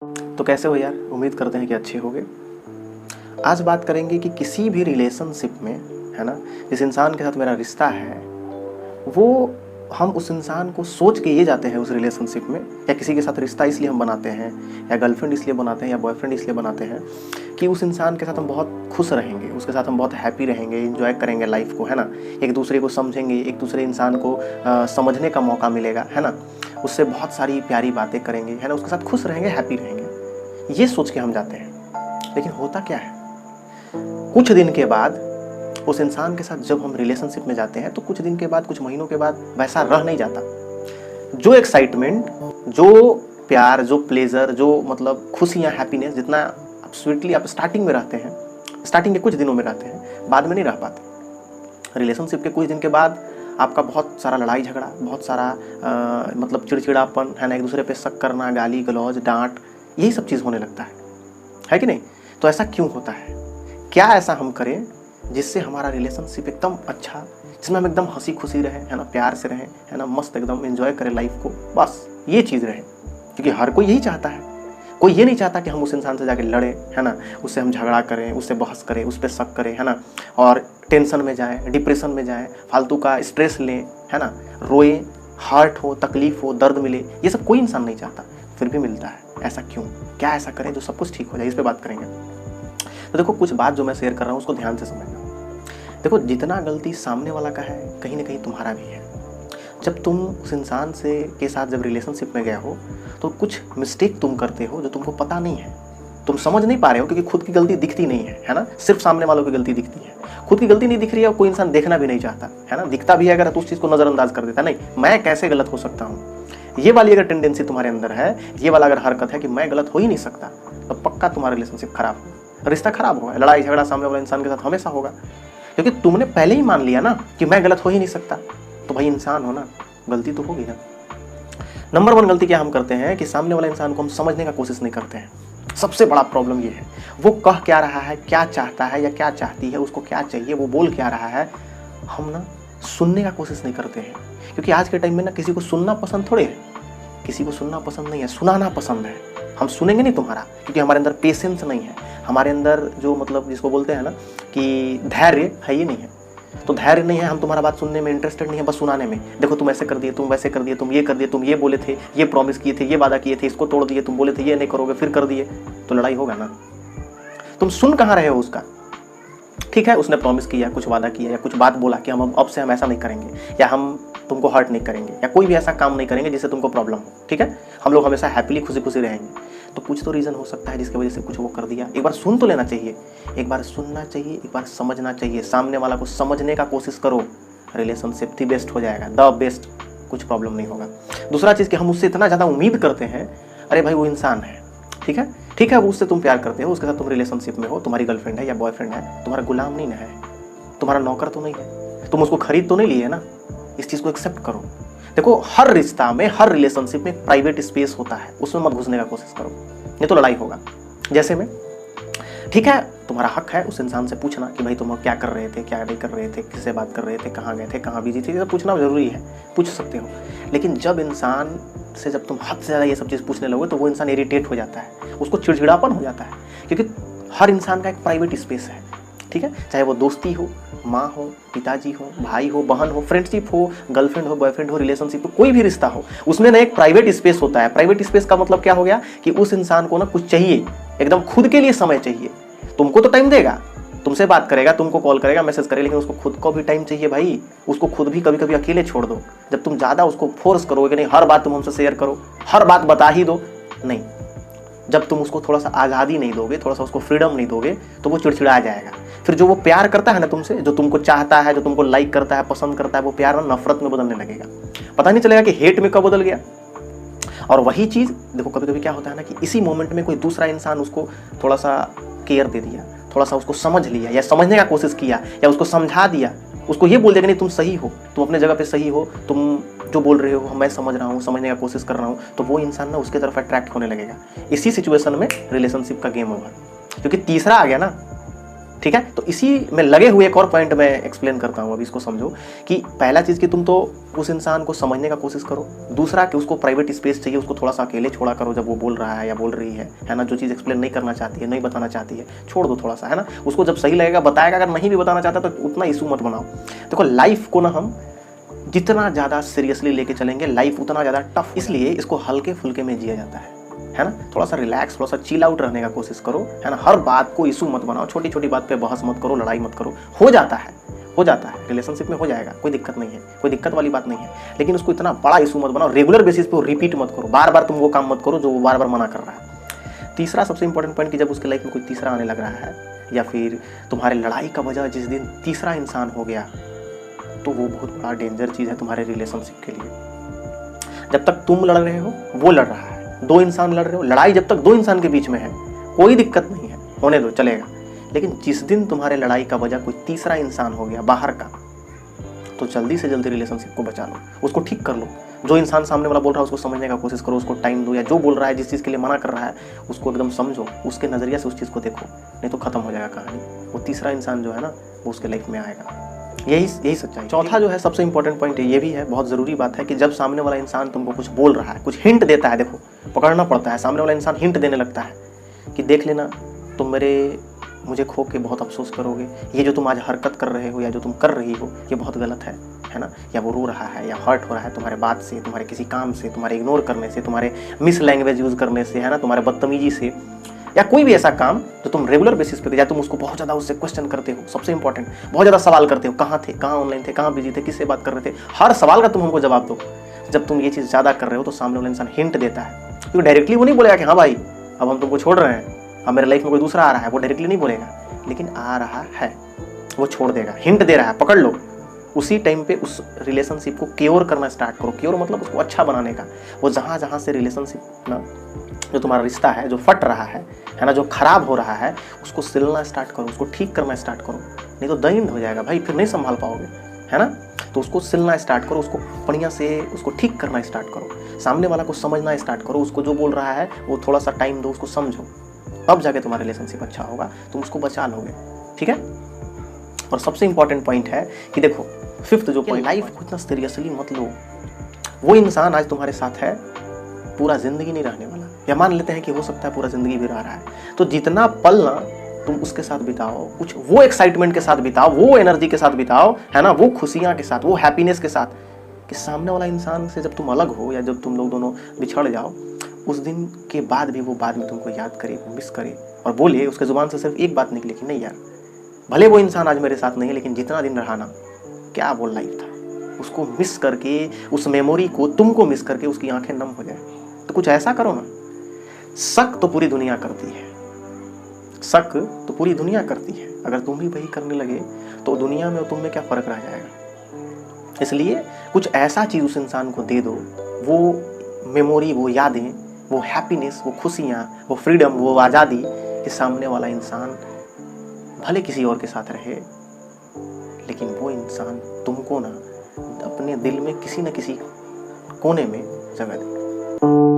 तो कैसे हो यार? उम्मीद करते हैं कि अच्छे होगे। आज बात करेंगे कि किसी भी रिलेशनशिप में, है ना, जिस इंसान के साथ मेरा रिश्ता है, वो हम उस इंसान को सोच के ये जाते हैं उस रिलेशनशिप में, या किसी के साथ रिश्ता इसलिए हम बनाते हैं, या गर्लफ्रेंड इसलिए बनाते हैं, या बॉयफ्रेंड इसलिए बनाते हैं कि उस इंसान के साथ हम बहुत खुश रहेंगे, उसके साथ हम बहुत हैप्पी रहेंगे, एंजॉय करेंगे लाइफ को, है ना, एक दूसरे को समझेंगे, एक दूसरे इंसान को समझने का मौका मिलेगा, है ना, उससे बहुत सारी प्यारी बातें करेंगे, है ना, उसके साथ खुश रहेंगे, हैप्पी रहेंगे, ये सोच के हम जाते हैं। लेकिन होता क्या है, कुछ दिन के बाद उस इंसान के साथ जब हम रिलेशनशिप में जाते हैं तो कुछ दिन के बाद, कुछ महीनों के बाद वैसा रह नहीं जाता। जो एक्साइटमेंट, जो प्यार, जो प्लेजर, जो मतलब खुशियाँ, हैप्पीनेस, जितना आप स्वीटली आप स्टार्टिंग में रहते हैं, स्टार्टिंग के कुछ दिनों में रहते हैं, बाद में नहीं रह पाते। रिलेशनशिप के कुछ दिन के बाद आपका बहुत सारा लड़ाई झगड़ा, बहुत सारा मतलब चिड़चिड़ापन, है ना, एक दूसरे पे शक करना, गाली गलौज, डांट, यही सब चीज़ होने लगता है कि नहीं? तो ऐसा क्यों होता है? क्या ऐसा हम करें जिससे हमारा रिलेशनशिप एकदम अच्छा, जिसमें हम एकदम हंसी खुशी रहें, है ना, प्यार से रहें, है ना, मस्त एकदम एंजॉय करें लाइफ को, बस ये चीज़ रहे। क्योंकि हर कोई यही चाहता है। कोई ये नहीं चाहता कि हम उस इंसान से जाके लड़ें, है ना, उससे हम झगड़ा करें, उससे बहस करें, उस पर शक करें, है ना, और टेंशन में जाएं, डिप्रेशन में जाएं, फालतू का स्ट्रेस लें, है ना, रोएं, हर्ट हो, तकलीफ हो, दर्द मिले, ये सब कोई इंसान नहीं चाहता, फिर भी मिलता है। ऐसा क्यों? क्या ऐसा करें जो सब कुछ ठीक हो जाए? इस पर बात करेंगे। तो देखो, कुछ बात जो मैं शेयर कर रहा हूँ उसको ध्यान से समझना। देखो, जितना गलती सामने वाला का है, कहीं ना कहीं तुम्हारा भी है। जब तुम उस इंसान से के साथ जब रिलेशनशिप में गए हो तो कुछ मिस्टेक तुम करते हो जो तुमको पता नहीं है, तुम समझ नहीं पा रहे हो, क्योंकि खुद की गलती दिखती नहीं है ना, सिर्फ सामने वालों की गलती दिखती है, खुद की गलती नहीं दिख रही है और कोई इंसान देखना भी नहीं चाहता, है ना, दिखता भी है अगर तो उस चीज़ को नज़रअंदाज कर देता, नहीं मैं कैसे गलत हो सकता हूँ। ये वाली अगर टेंडेंसी तुम्हारे अंदर है, ये वाला अगर हरकत है कि मैं गलत हो ही नहीं सकता, तो पक्का तुम्हारा रिलेशनशिप खराब हो, रिश्ता खराब होगा, लड़ाई झगड़ा सामने वाले इंसान के साथ हमेशा होगा। क्योंकि तुमने पहले ही मान लिया ना कि मैं गलत हो ही नहीं सकता, तो भाई इंसान हो ना, गलती तो होगी ना। नंबर 1 गलती क्या हम करते हैं कि सामने वाले इंसान को हम समझने का कोशिश नहीं करते हैं। सबसे बड़ा प्रॉब्लम ये है, वो कह क्या रहा है, क्या चाहता है या क्या चाहती है, उसको क्या चाहिए, वो बोल क्या रहा है, हम ना सुनने का कोशिश नहीं करते हैं। क्योंकि आज के टाइम में ना किसी को सुनना पसंद थोड़े है, किसी को सुनना पसंद नहीं है, सुनाना पसंद है। हम सुनेंगे नहीं तुम्हारा, क्योंकि हमारे अंदर पेशेंस नहीं है, हमारे अंदर जो मतलब जिसको बोलते हैं ना कि धैर्य है, ये नहीं है। तो धैर्य नहीं है, हम तुम्हारा बात सुनने में इंटरेस्टेड नहीं है, बस सुनाने में। देखो तुम ऐसे कर दिए, तुम वैसे कर दिए, तुम ये कर दिए, तुम ये बोले थे, ये प्रॉमिस किए थे, ये वादा किए थे, इसको तोड़ दिए, तुम बोले थे ये नहीं करोगे, फिर कर दिए, तो लड़ाई होगा ना। तुम सुन कहाँ रहे हो उसका? ठीक है, उसने प्रॉमिस किया, कुछ वादा किया, या कुछ बात बोला कि हम अब से हम ऐसा नहीं करेंगे, या हम तुमको हर्ट नहीं करेंगे, या कोई भी ऐसा काम नहीं करेंगे जिससे तुमको प्रॉब्लम हो, ठीक है, हम लोग हमेशा हैप्पीली खुशी खुशी रहेंगे। तो कुछ तो रीज़न हो सकता है जिसकी वजह से कुछ वो कर दिया। एक बार सुन तो लेना चाहिए, एक बार सुनना चाहिए, एक बार समझना चाहिए, सामने वाला को समझने का कोशिश करो, रिलेशनशिप दी बेस्ट हो जाएगा, द बेस्ट, कुछ प्रॉब्लम नहीं होगा। दूसरा चीज़ कि हम उससे इतना ज़्यादा उम्मीद करते हैं, अरे भाई वो इंसान है, ठीक है, वो उससे तुम प्यार करते हो, उसके साथ तुम रिलेशनशिप में हो, तुम्हारी गर्लफ्रेंड है या बॉयफ्रेंड है, तुम्हारा गुलाम नहीं ना है, तुम्हारा नौकर तो नहीं है, तुम उसको खरीद तो नहीं लिए ना, इस चीज़ को एक्सेप्ट करो। देखो, हर रिश्ता में, हर रिलेशनशिप में प्राइवेट स्पेस होता है, उसमें मत घुसने का कोशिश करो, नहीं तो लड़ाई होगा। जैसे में, ठीक है, तुम्हारा हक है उस इंसान से पूछना कि भाई तुम क्या कर रहे थे, क्या नहीं कर रहे थे, किससे बात कर रहे थे, कहाँ गए थे, कहाँ बिजी थे, ये सब पूछना जरूरी है, पूछ सकते हो। लेकिन जब इंसान से जब तुम हद से ज़्यादा ये सब चीज़ पूछने लगोगे तो वो इंसान इरिटेट हो जाता है, उसको चिड़चिड़ापन हो जाता है, क्योंकि हर इंसान का एक प्राइवेट स्पेस है, ठीक है, चाहे वो दोस्ती हो, माँ हो, पिताजी हो, भाई हो, बहन हो, फ्रेंडशिप हो, गर्लफ्रेंड हो, बॉयफ्रेंड हो, रिलेशनशिप हो, कोई भी रिश्ता हो, उसमें ना एक प्राइवेट स्पेस होता है। प्राइवेट स्पेस का मतलब क्या हो गया कि उस इंसान को ना कुछ चाहिए, एकदम खुद के लिए समय चाहिए। तुमको तो टाइम देगा, तुमसे बात करेगा, तुमको कॉल करेगा, मैसेज करेगा, लेकिन उसको खुद को भी टाइम चाहिए भाई। उसको खुद भी कभी कभी अकेले छोड़ दो। जब तुम ज़्यादा उसको फोर्स करोगे कि नहीं हर बात तुम हमसे शेयर करो, हर बात बता ही दो, नहीं, जब तुम उसको थोड़ा सा आज़ादी नहीं दोगे, थोड़ा सा उसको फ्रीडम नहीं दोगे, तो वो चिड़चिड़ा जाएगा। फिर जो वो प्यार करता है ना तुमसे, जो तुमको चाहता है, जो तुमको लाइक करता है, पसंद करता है, वो प्यार ना नफरत में बदलने लगेगा। पता नहीं चलेगा कि हेट में कब बदल गया। और वही चीज़ देखो, कभी कभी क्या होता है ना कि इसी मोमेंट में कोई दूसरा इंसान उसको थोड़ा सा केयर दे दिया, थोड़ा सा उसको समझ लिया, या समझने का कोशिश किया, या उसको समझा दिया, उसको ये बोल दिया कि नहीं तुम सही हो, तुम अपने जगह पे सही हो, तुम जो बोल रहे हो मैं समझ रहा हूँ, समझने का कोशिश कर रहा हूँ, तो वो इंसान ना उसके तरफ अट्रैक्ट होने लगेगा। इसी सिचुएशन में रिलेशनशिप का गेम ओवर, क्योंकि तीसरा आ गया ना, ठीक है। तो इसी में लगे हुए एक और पॉइंट मैं एक्सप्लेन करता हूँ, अभी इसको समझो कि पहला चीज़ कि तुम तो उस इंसान को समझने का कोशिश करो। दूसरा कि उसको प्राइवेट स्पेस चाहिए, उसको थोड़ा सा अकेले छोड़ा करो जब वो बोल रहा है या बोल रही है ना। जो चीज़ एक्सप्लेन नहीं करना चाहती है, नहीं बताना चाहती है, छोड़ दो थोड़ा सा, है ना। उसको जब सही लगेगा बताएगा, अगर नहीं भी बताना चाहता तो उतना इशू मत बनाओ। देखो लाइफ को ना हम जितना ज़्यादा सीरियसली लेके चलेंगे लाइफ उतना ज़्यादा टफ, इसलिए इसको हल्के फुल्के में जिया जाता है ना। थोड़ा सा रिलैक्स, थोड़ा सा चिल आउट रहने का कोशिश करो, है ना। हर बात को इशू मत बनाओ, छोटी छोटी बात पे बहस मत करो, लड़ाई मत करो। हो जाता है रिलेशनशिप में, हो जाएगा, कोई दिक्कत नहीं है, कोई दिक्कत वाली बात नहीं है। लेकिन उसको इतना बड़ा इशू मत बनाओ, रेगुलर बेसिस पे रिपीट मत करो, बार बार तुम वो काम मत करो जो वो बार बार मना कर रहा है। तीसरा सबसे इंपॉर्टेंट पॉइंट कि जब उसके लाइफ में कोई तीसरा आने लग रहा है या फिर तुम्हारे लड़ाई का वजह जिस दिन तीसरा इंसान हो गया तो वो बहुत बड़ा डेंजर चीज़ है तुम्हारे रिलेशनशिप के लिए। जब तक तुम लड़ रहे हो वो लड़ रहा है, दो इंसान लड़ रहे हो, लड़ाई जब तक दो इंसान के बीच में है कोई दिक्कत नहीं है, होने दो, चलेगा। लेकिन जिस दिन तुम्हारे लड़ाई का वजह कोई तीसरा इंसान हो गया बाहर का, तो जल्दी से जल्दी रिलेशनशिप को बचा लो, उसको ठीक कर लो। जो इंसान सामने वाला बोल रहा है उसको समझने का कोशिश करो, उसको टाइम दो, या जो बोल रहा है जिस चीज़ के लिए मना कर रहा है उसको एकदम समझो, उसके नज़रिया से उस चीज़ को देखो, नहीं तो खत्म हो जाएगा कहानी। वो तीसरा इंसान जो है ना वो उसके लाइफ में आएगा। यही सच्चाई। चौथा जो है सबसे इंपॉर्टेंट पॉइंट ये भी है, बहुत ज़रूरी बात है कि जब सामने वाला इंसान तुमको कुछ बोल रहा है, कुछ हिंट देता है, देखो पकड़ना पड़ता है। सामने वाला इंसान हिंट देने लगता है कि देख लेना तुम मुझे खो के बहुत अफसोस करोगे, ये जो तुम आज हरकत कर रहे हो या जो तुम कर रही हो ये बहुत गलत है ना। या वो रो रहा है या हर्ट हो रहा है तुम्हारे बात से, तुम्हारे किसी काम से, तुम्हारे इग्नोर करने से, तुम्हारे मिस लैंग्वेज यूज़ करने से, है ना, तुम्हारे बदतमीजी से, या कोई भी ऐसा काम जो तुम रेगुलर बेसिस पे, या तुम उसको बहुत ज़्यादा उससे क्वेश्चन करते हो, सबसे इंपॉर्टेंट बहुत ज़्यादा सवाल करते हो, कहाँ थे, कहाँ ऑनलाइन थे, कहाँ बिजी थे, किससे बात कर रहे थे, हर सवाल का तुम हमको जवाब दो। जब तुम ये चीज़ ज़्यादा कर रहे हो तो सामने वाला इंसान हिंट देता है, क्योंकि डायरेक्टली वो नहीं बोलेगा कि हाँ भाई अब हम तुमको छोड़ रहे हैं, अब मेरे लाइफ में कोई दूसरा आ रहा है, वो डायरेक्टली नहीं बोलेगा, लेकिन आ रहा है, वो छोड़ देगा, हिंट दे रहा है, पकड़ लो। उसी टाइम पे उस रिलेशनशिप को क्योर करना स्टार्ट करो। क्योर मतलब उसको अच्छा बनाने का। वो जहाँ जहाँ से रिलेशनशिप ना, जो तुम्हारा रिश्ता है जो फट रहा है ना, जो खराब हो रहा है, उसको सिलना स्टार्ट करो, उसको ठीक करना स्टार्ट करो, नहीं तो दर्द हो जाएगा भाई, फिर नहीं संभाल पाओगे, है ना। तो उसको सिलना स्टार्ट करो, उसको बढ़िया से उसको ठीक करना स्टार्ट करो, सामने वाला को समझना स्टार्ट करो, उसको जो बोल रहा है वो थोड़ा सा टाइम दो, उसको समझो, अब जाके तुम्हारा रिलेशनशिप अच्छा होगा, तुम उसको बचा लोगे, ठीक है। और सबसे इंपॉर्टेंट पॉइंट है कि देखो फिफ्थ जो पॉइंट, लाइफ को इतना सीरियसली मत लो। वो इंसान आज तुम्हारे साथ है, पूरा जिंदगी नहीं रहने वाला, या मान लेते हैं कि हो सकता है पूरा जिंदगी भी रह रहा है, तो जितना पल ना तुम उसके साथ बिताओ, कुछ वो एक्साइटमेंट के साथ बिताओ, वो एनर्जी के साथ बिताओ, है ना, वो खुशियां के साथ, वो हैप्पीनेस के साथ, कि सामने वाला इंसान से जब तुम अलग हो या जब तुम लोग दोनों बिछड़ जाओ, उस दिन के बाद भी वो बाद में तुमको याद करे, मिस करे और बोले, उसके जुबान से सिर्फ एक बात निकले कि नहीं यार, भले वो इंसान आज मेरे साथ नहीं है लेकिन जितना दिन रहा ना, क्या वो लाइफ था। उसको मिस करके, उस मेमोरी को तुमको मिस करके उसकी आंखें नम हो जाए। तो कुछ ऐसा करो ना। शक तो पूरी दुनिया करती है, शक तो पूरी दुनिया करती है, अगर तुम भी वही करने लगे तो दुनिया में और तुम में क्या फर्क रह जाएगा। इसलिए कुछ ऐसा चीज उस इंसान को दे दो, वो मेमोरी, वो यादें, वो हैप्पीनेस, वो खुशियां, वो फ्रीडम, वो आज़ादी, कि सामने वाला इंसान भले किसी और के साथ रहे लेकिन वो इंसान तुमको ना अपने दिल में किसी न किसी कोने में जगह दे।